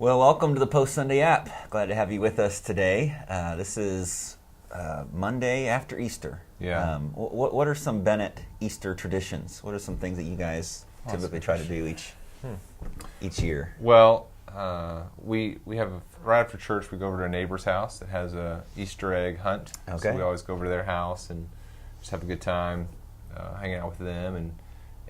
Well, welcome to the Post Sunday app. Glad to have you with us today. This is Monday after Easter. Yeah. What are some Bennett Easter traditions? What are some things that you guys typically try to do each year? Well, we have right after church we go over to a neighbor's house that has a Easter egg hunt. Okay. So we always go over to their house and just have a good time hanging out with them,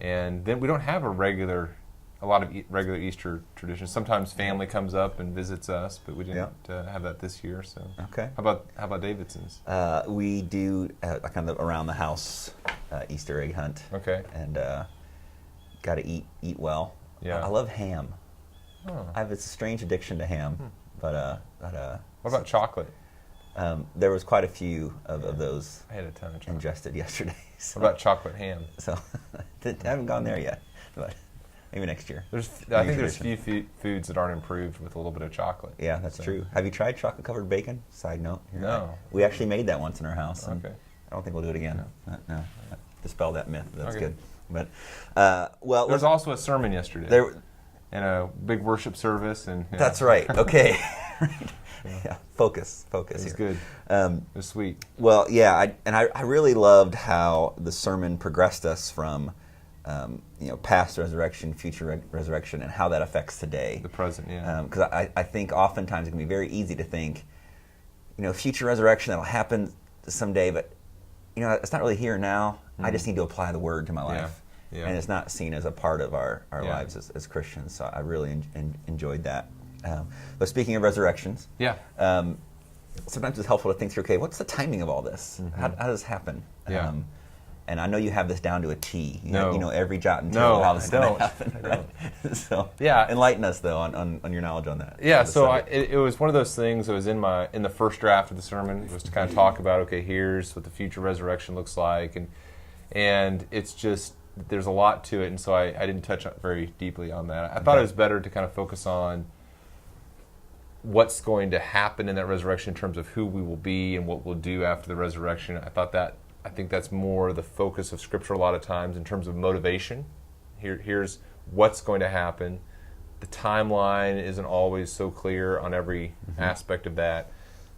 and then we don't have a lot of regular Easter traditions. Sometimes family comes up and visits us, but we didn't have that this year. So Okay. How about Davidson's? We do a kind of around the house Easter egg hunt. Okay. And got to eat well. Yeah. I love ham. Oh. I have a strange addiction to ham, but What about chocolate? there was quite a few of those I had a ton of chocolate. ingested yesterday. So, What about chocolate ham? so I haven't gone there yet, but maybe next year. I think there's few foods that aren't improved with a little bit of chocolate. Yeah, that's So- true. Have you tried chocolate covered bacon? Side note. No. We actually made that once in our house. And Okay. I don't think we'll do it again. No. Dispel that myth. That's Okay. good. But well, There was also a sermon yesterday. there. And a big worship service, and That's right. Okay. Yeah. Focus It was here. good. Um, It was sweet. Well, yeah, I really loved how the sermon progressed us from, past resurrection, future resurrection, and how that affects today. The present, yeah. Because I think oftentimes it can be very easy to think, future resurrection, that'll happen someday, but, it's not really here now. I just need to apply the word to my life. Yeah. And it's not seen as a part of our Yeah. lives as Christians. So I really enjoyed that. But speaking of resurrections, Yeah. sometimes it's helpful to think through, okay, what's the timing of all this? How does this happen? Yeah. And I know you have this down to a T. No. You know every jot and No, tittle of how this is I going to don't. happen. I don't. Right? So Yeah. enlighten us, though, on your knowledge on that. Yeah, on the so subject. it was one of those things that was in the first draft of the sermon, was to kind of talk about, okay, here's what the future resurrection looks like, and it's just, there's a lot to it, and so I didn't touch very deeply on that. I thought it was better to kind of focus on what's going to happen in that resurrection in terms of who we will be and what we'll do after the resurrection. I think that's more the focus of Scripture a lot of times in terms of motivation. Here's what's going to happen. The timeline isn't always so clear on every aspect of that,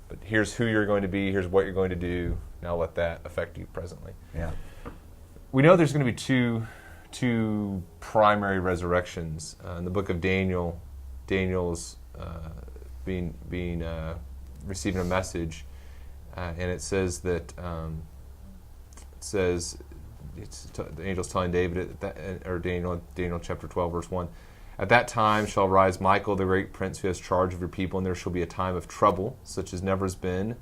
but here's who you're going to be, here's what you're going to do. Now let that affect you presently. Yeah. We know there's going to be two primary resurrections. In the book of Daniel, Daniel's receiving a message, and it says that the angel's telling David Daniel chapter 12 verse 1. At that time shall rise Michael, the great prince, who has charge of your people, and there shall be a time of trouble, such as never has been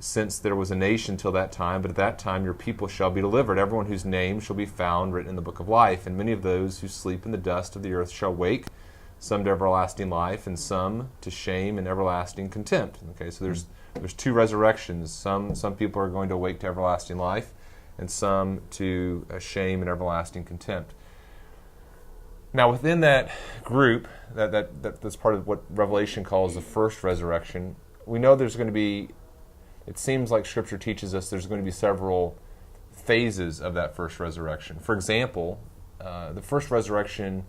since there was a nation till that time. But at that time your people shall be delivered, everyone whose name shall be found written in the book of life. And many of those who sleep in the dust of the earth shall wake, some to everlasting life, and some to shame and everlasting contempt. Okay, so there's two resurrections. Some people are going to awake to everlasting life, and some to shame and everlasting contempt. Now, within that group, that's part of what Revelation calls the first resurrection, we know there's going to be, it seems like Scripture teaches us there's going to be several phases of that first resurrection. For example, the first resurrection,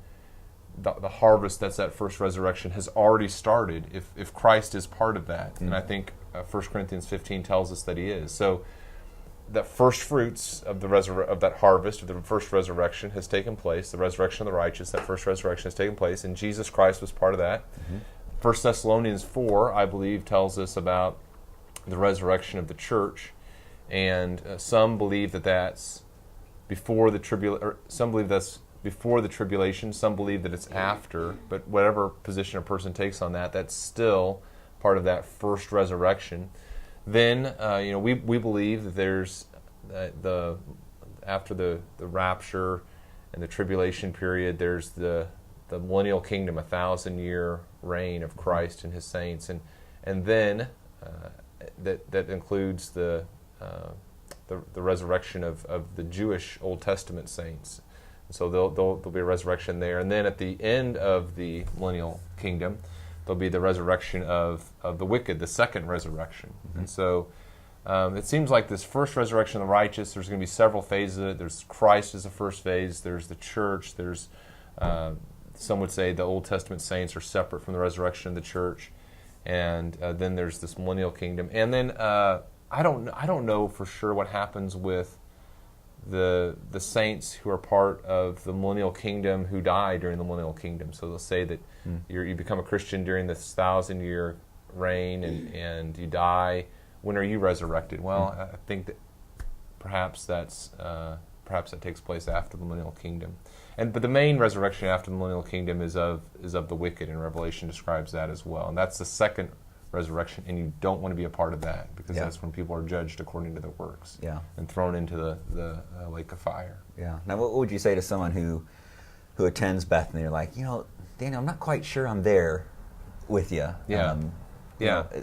the harvest that's that first resurrection has already started if Christ is part of that. And I think 1 Corinthians 15 tells us that he is. So the first fruits of that harvest of the first resurrection has taken place. The resurrection of the righteous, that first resurrection has taken place, and Jesus Christ was part of that. 1 Thessalonians 4, I believe, tells us about the resurrection of the church, and some believe that that's before the tribulation. Some believe that's before the tribulation. Some believe that it's after. But whatever position a person takes on that, that's still part of that first resurrection. Then, we believe that there's after the rapture and the tribulation period, there's the millennial kingdom, 1,000-year reign of Christ and his saints, and then that includes the resurrection of the Jewish Old Testament saints. So there'll be a resurrection there, and then at the end of the millennial kingdom, there'll be the resurrection of the wicked, the second resurrection. And so it seems like this first resurrection of the righteous, there's going to be several phases of it. There's Christ as the first phase. There's the church. There's some would say the Old Testament saints are separate from the resurrection of the church, and then there's this millennial kingdom. And then I don't know for sure what happens with the saints who are part of the millennial kingdom who die during the millennial kingdom. So they'll say that you become a Christian during this 1,000-year reign and you die. When are you resurrected? Well, I think that perhaps that takes place after the millennial kingdom. But the main resurrection after the millennial kingdom is of the wicked, and Revelation describes that as well. And that's the second resurrection, and you don't want to be a part of that, because that's when people are judged according to their works and thrown into the lake of fire. Yeah. Now, what would you say to someone who attends Bethany? They're like, Daniel, I'm not quite sure I'm there with you. Yeah.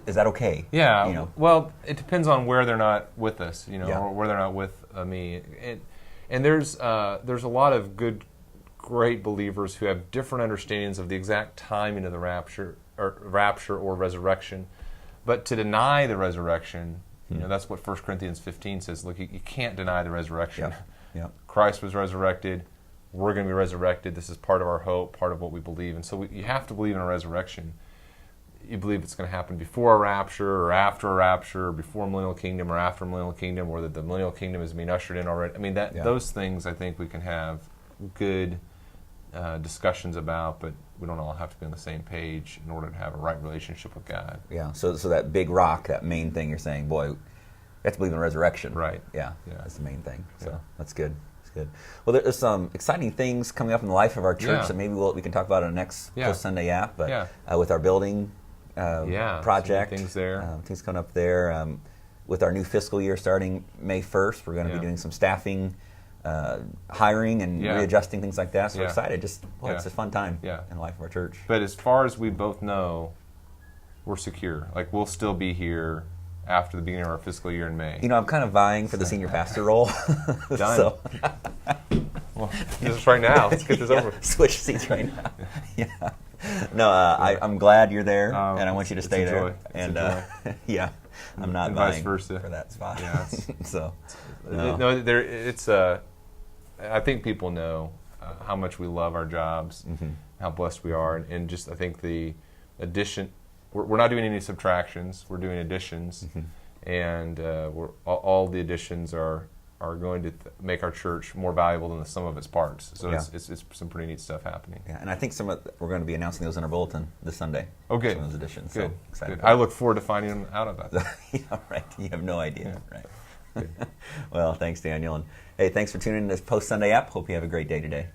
Is that okay? Yeah. Well, it depends on where they're not with us, or where they're not with me. And there's a lot of great believers who have different understandings of the exact timing of the rapture or resurrection. But to deny the resurrection, that's what 1 Corinthians 15 says. Look, you can't deny the resurrection. Yeah. Christ was resurrected. We're going to be resurrected. This is part of our hope, part of what we believe. And so you have to believe in a resurrection. You believe it's going to happen before a rapture or after a rapture, or before millennial kingdom or after millennial kingdom, or that the millennial kingdom is being ushered in already. I mean, those things I think we can have good discussions about, but we don't all have to be on the same page in order to have a right relationship with God. Yeah. So that big rock, that main thing you're saying, boy, you have to believe in resurrection. Right. Yeah. That's the main thing. So that's good. That's good. Well, there's some exciting things coming up in the life of our church that maybe we can talk about in the next Post Sunday app. But with our building project, things there, things coming up there. With our new fiscal year starting May 1st, we're going to be doing some staffing. Hiring and readjusting, things like that. So we're excited. Just it's a fun time in the life of our church. But as far as we both know, we're secure. Like, we'll still be here after the beginning of our fiscal year in May. I'm kind of vying for the senior pastor role. Done. So. Well, this is right now. Let's get this over. Switch seats right now. Yeah. No, I'm glad you're there, and I want you to stay there. And I'm not and vying vice versa for that spot. Yeah. So. It's I think people know how much we love our jobs, how blessed we are, and just I think the addition. We're not doing any subtractions. We're doing additions, and all the additions are going to make our church more valuable than the sum of its parts. So it's some pretty neat stuff happening. Yeah, and I think we're going to be announcing those in our bulletin this Sunday. Okay, some of those additions. Good. So excited. Good. I look forward to finding them out about that. Yeah, right. You have no idea. Yeah. Right. Well, thanks, Daniel. And hey, thanks for tuning in to this Post Sunday app. Hope you have a great day today.